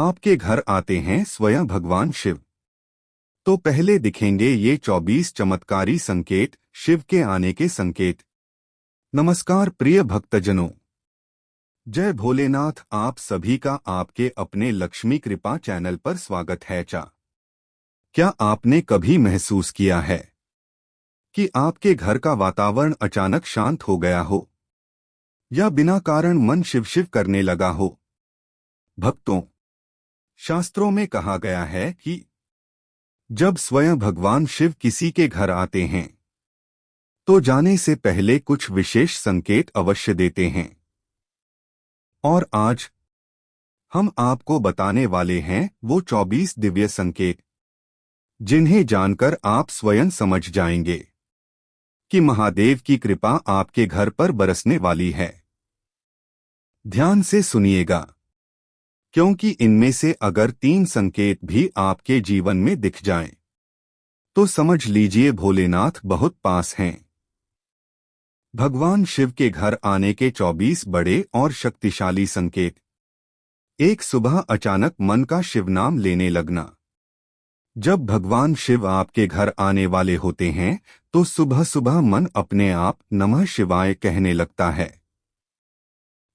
आपके घर आते हैं स्वयं भगवान शिव, तो पहले दिखेंगे ये 24 चमत्कारी संकेत, शिव के आने के संकेत। नमस्कार प्रिय भक्तजनों, जय भोलेनाथ। आप सभी का आपके अपने लक्ष्मी कृपा चैनल पर स्वागत है। क्या आपने कभी महसूस किया है कि आपके घर का वातावरण अचानक शांत हो गया हो या बिना कारण मन शिव शिव करने लगा हो? भक्तों, शास्त्रों में कहा गया है कि जब स्वयं भगवान शिव किसी के घर आते हैं तो जाने से पहले कुछ विशेष संकेत अवश्य देते हैं। और आज हम आपको बताने वाले हैं वो 24 दिव्य संकेत, जिन्हें जानकर आप स्वयं समझ जाएंगे कि महादेव की कृपा आपके घर पर बरसने वाली है। ध्यान से सुनिएगा, क्योंकि इनमें से अगर 3 संकेत भी आपके जीवन में दिख जाएं, तो समझ लीजिए भोलेनाथ बहुत पास हैं। भगवान शिव के घर आने के 24 बड़े और शक्तिशाली संकेत। एक, सुबह अचानक मन का शिव नाम लेने लगना। जब भगवान शिव आपके घर आने वाले होते हैं तो सुबह सुबह मन अपने आप नमः शिवाय कहने लगता है।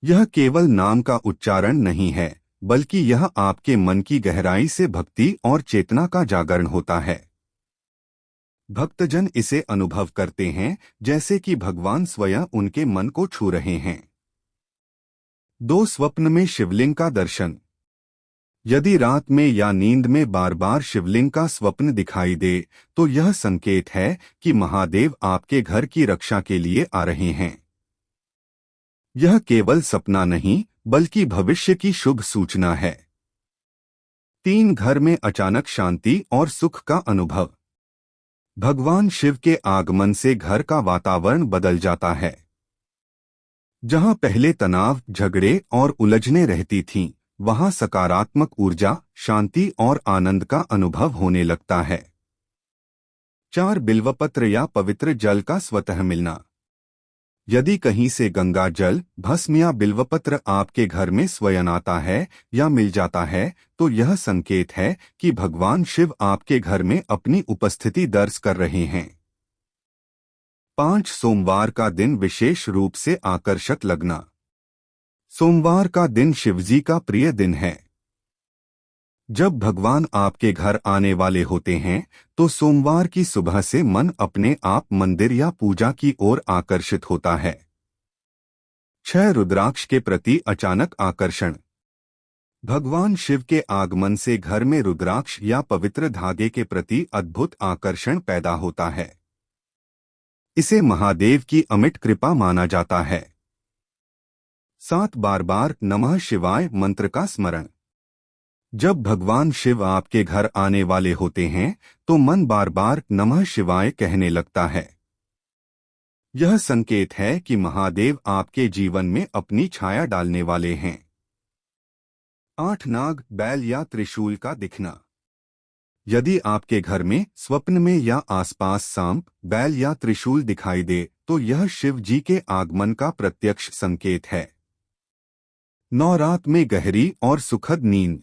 यह केवल नाम का उच्चारण नहीं है, बल्कि यह आपके मन की गहराई से भक्ति और चेतना का जागरण होता है। भक्तजन इसे अनुभव करते हैं जैसे कि भगवान स्वयं उनके मन को छू रहे हैं। 2, स्वप्न में शिवलिंग का दर्शन। यदि रात में या नींद में बार बार शिवलिंग का स्वप्न दिखाई दे तो यह संकेत है कि महादेव आपके घर की रक्षा के लिए आ रहे हैं। यह केवल सपना नहीं, बल्कि भविष्य की शुभ सूचना है। 3, घर में अचानक शांति और सुख का अनुभव। भगवान शिव के आगमन से घर का वातावरण बदल जाता है। जहां पहले तनाव, झगड़े और उलझने रहती थीं, वहां सकारात्मक ऊर्जा, शांति और आनंद का अनुभव होने लगता है। 4, बिल्वपत्र या पवित्र जल का स्वतः मिलना। यदि कहीं से गंगा जल, भस्म या बिल्वपत्र आपके घर में स्वयं आता है या मिल जाता है तो यह संकेत है कि भगवान शिव आपके घर में अपनी उपस्थिति दर्ज कर रहे हैं। 5, सोमवार का दिन विशेष रूप से आकर्षक लगना। सोमवार का दिन शिवजी का प्रिय दिन है। जब भगवान आपके घर आने वाले होते हैं तो सोमवार की सुबह से मन अपने आप मंदिर या पूजा की ओर आकर्षित होता है। 6, रुद्राक्ष के प्रति अचानक आकर्षण। भगवान शिव के आगमन से घर में रुद्राक्ष या पवित्र धागे के प्रति अद्भुत आकर्षण पैदा होता है। इसे महादेव की अमिट कृपा माना जाता है। 7, बार बार नमः शिवाय मंत्र का स्मरण। जब भगवान शिव आपके घर आने वाले होते हैं तो मन बार बार नमः शिवाय कहने लगता है। यह संकेत है कि महादेव आपके जीवन में अपनी छाया डालने वाले हैं। 8, नाग, बैल या त्रिशूल का दिखना। यदि आपके घर में स्वप्न में या आसपास सांप, बैल या त्रिशूल दिखाई दे तो यह शिव जी के आगमन का प्रत्यक्ष संकेत है। 9, रात में गहरी और सुखद नींद।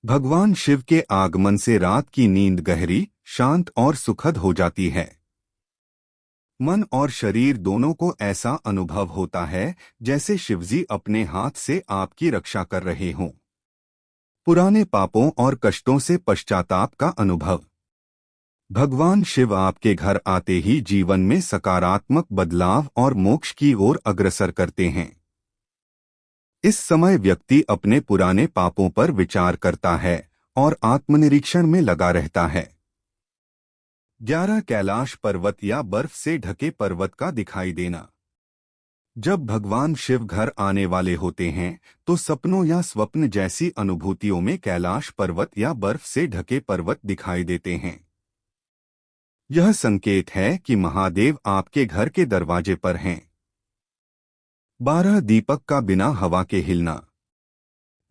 भगवान शिव के आगमन से रात की नींद गहरी, शांत और सुखद हो जाती है। मन और शरीर दोनों को ऐसा अनुभव होता है जैसे शिवजी अपने हाथ से आपकी रक्षा कर रहे हों। पुराने पापों और कष्टों से पश्चाताप का अनुभव। भगवान शिव आपके घर आते ही जीवन में सकारात्मक बदलाव और मोक्ष की ओर अग्रसर करते हैं। इस समय व्यक्ति अपने पुराने पापों पर विचार करता है और आत्मनिरीक्षण में लगा रहता है। 11, कैलाश पर्वत या बर्फ से ढके पर्वत का दिखाई देना। जब भगवान शिव घर आने वाले होते हैं तो सपनों या स्वप्न जैसी अनुभूतियों में कैलाश पर्वत या बर्फ से ढके पर्वत दिखाई देते हैं। यह संकेत है कि महादेव आपके घर के दरवाजे पर हैं। 12, दीपक का बिना हवा के हिलना।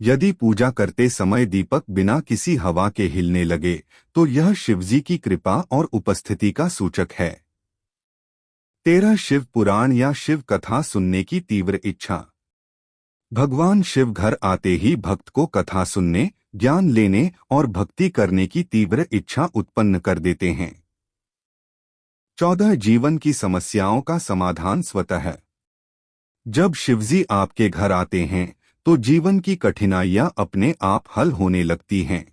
यदि पूजा करते समय दीपक बिना किसी हवा के हिलने लगे तो यह शिवजी की कृपा और उपस्थिति का सूचक है। 13, शिव पुराण या शिव कथा सुनने की तीव्र इच्छा। भगवान शिव घर आते ही भक्त को कथा सुनने, ज्ञान लेने और भक्ति करने की तीव्र इच्छा उत्पन्न कर देते हैं। 14 जीवन की समस्याओं का समाधान स्वतः है। जब शिवजी आपके घर आते हैं तो जीवन की कठिनाइयां अपने आप हल होने लगती हैं।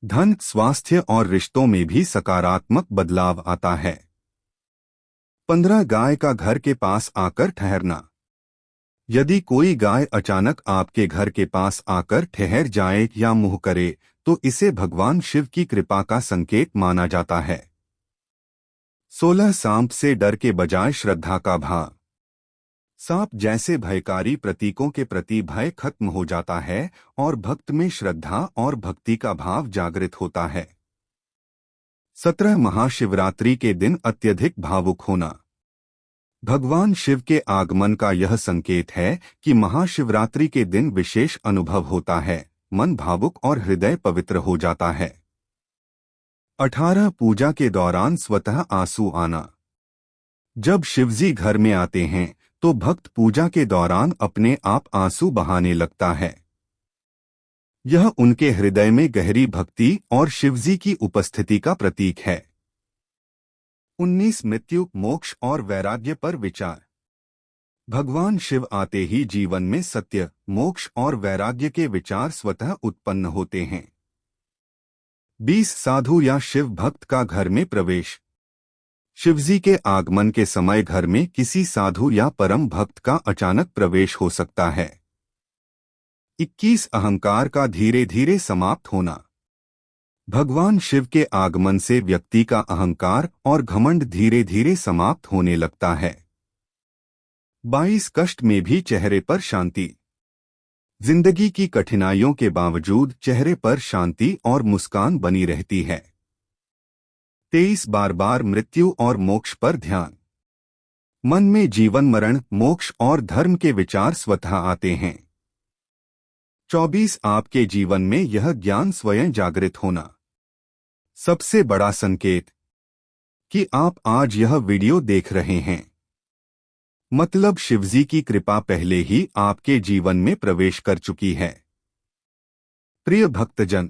धन, स्वास्थ्य और रिश्तों में भी सकारात्मक बदलाव आता है। 15 गाय का घर के पास आकर ठहरना। यदि कोई गाय अचानक आपके घर के पास आकर ठहर जाए या मुँह करे तो इसे भगवान शिव की कृपा का संकेत माना जाता है। 16 सांप से डर के बजाय श्रद्धा का भाव। सांप जैसे भयकारी प्रतीकों के प्रति भय खत्म हो जाता है और भक्त में श्रद्धा और भक्ति का भाव जागृत होता है। 17 महाशिवरात्रि के दिन अत्यधिक भावुक होना। भगवान शिव के आगमन का यह संकेत है कि महाशिवरात्रि के दिन विशेष अनुभव होता है, मन भावुक और हृदय पवित्र हो जाता है। 18 पूजा के दौरान स्वतः आंसू आना। जब शिवजी घर में आते हैं तो भक्त पूजा के दौरान अपने आप आंसू बहाने लगता है। यह उनके हृदय में गहरी भक्ति और शिवजी की उपस्थिति का प्रतीक है। 19 मृत्यु, मोक्ष और वैराग्य पर विचार। भगवान शिव आते ही जीवन में सत्य, मोक्ष और वैराग्य के विचार स्वतः उत्पन्न होते हैं। 20 साधु या शिव भक्त का घर में प्रवेश। शिवजी के आगमन के समय घर में किसी साधु या परम भक्त का अचानक प्रवेश हो सकता है। 21 अहंकार का धीरे धीरे समाप्त होना। भगवान शिव के आगमन से व्यक्ति का अहंकार और घमंड धीरे धीरे समाप्त होने लगता है। 22 कष्ट में भी चेहरे पर शांति। जिंदगी की कठिनाइयों के बावजूद चेहरे पर शांति और मुस्कान बनी रहती है। 23 बार बार मृत्यु और मोक्ष पर ध्यान। मन में जीवन, मरण, मोक्ष और धर्म के विचार स्वतः आते हैं। 24 आपके जीवन में यह ज्ञान स्वयं जागृत होना। सबसे बड़ा संकेत कि आप आज यह वीडियो देख रहे हैं, मतलब शिवजी की कृपा पहले ही आपके जीवन में प्रवेश कर चुकी है। प्रिय भक्तजन,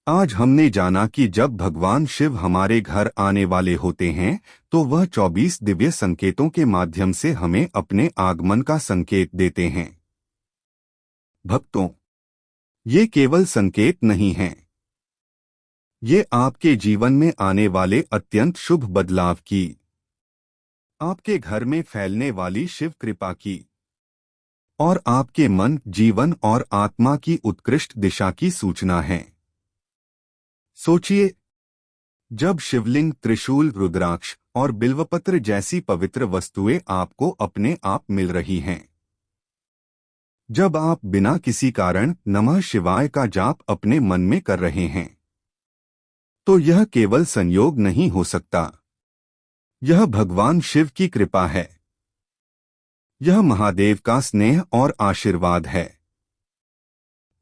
आज हमने जाना कि जब भगवान शिव हमारे घर आने वाले होते हैं तो वह 24 दिव्य संकेतों के माध्यम से हमें अपने आगमन का संकेत देते हैं। भक्तों, ये केवल संकेत नहीं हैं, ये आपके जीवन में आने वाले अत्यंत शुभ बदलाव की, आपके घर में फैलने वाली शिव कृपा की और आपके मन, जीवन और आत्मा की उत्कृष्ट दिशा की सूचना है। सोचिए, जब शिवलिंग, त्रिशूल, रुद्राक्ष और बिल्वपत्र जैसी पवित्र वस्तुएं आपको अपने आप मिल रही हैं, जब आप बिना किसी कारण नमः शिवाय का जाप अपने मन में कर रहे हैं, तो यह केवल संयोग नहीं हो सकता, यह भगवान शिव की कृपा है। यह महादेव का स्नेह और आशीर्वाद है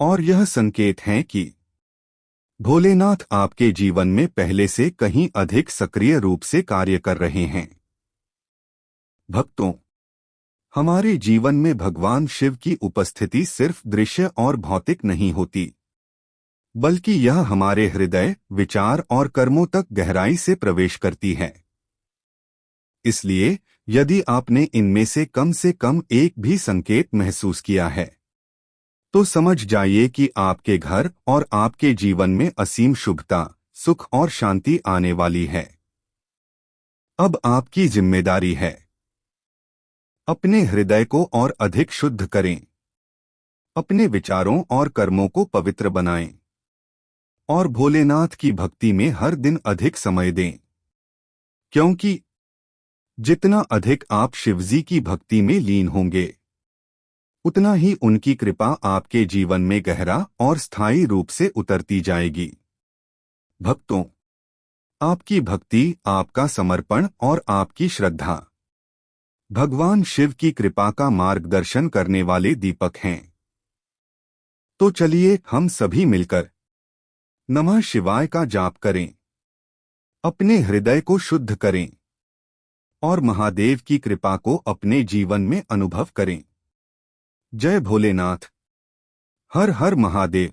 और यह संकेत है कि भोलेनाथ आपके जीवन में पहले से कहीं अधिक सक्रिय रूप से कार्य कर रहे हैं। भक्तों, हमारे जीवन में भगवान शिव की उपस्थिति सिर्फ दृश्य और भौतिक नहीं होती, बल्कि यह हमारे हृदय, विचार और कर्मों तक गहराई से प्रवेश करती है। इसलिए यदि आपने इनमें से कम एक भी संकेत महसूस किया है, तो समझ जाइए कि आपके घर और आपके जीवन में असीम शुभता, सुख और शांति आने वाली है। अब आपकी जिम्मेदारी है, अपने हृदय को और अधिक शुद्ध करें, अपने विचारों और कर्मों को पवित्र बनाएं और भोलेनाथ की भक्ति में हर दिन अधिक समय दें, क्योंकि जितना अधिक आप शिवजी की भक्ति में लीन होंगे, उतना ही उनकी कृपा आपके जीवन में गहरा और स्थायी रूप से उतरती जाएगी। भक्तों, आपकी भक्ति, आपका समर्पण और आपकी श्रद्धा भगवान शिव की कृपा का मार्गदर्शन करने वाले दीपक हैं। तो चलिए हम सभी मिलकर नमः शिवाय का जाप करें, अपने हृदय को शुद्ध करें और महादेव की कृपा को अपने जीवन में अनुभव करें। जय भोलेनाथ। हर हर महादेव।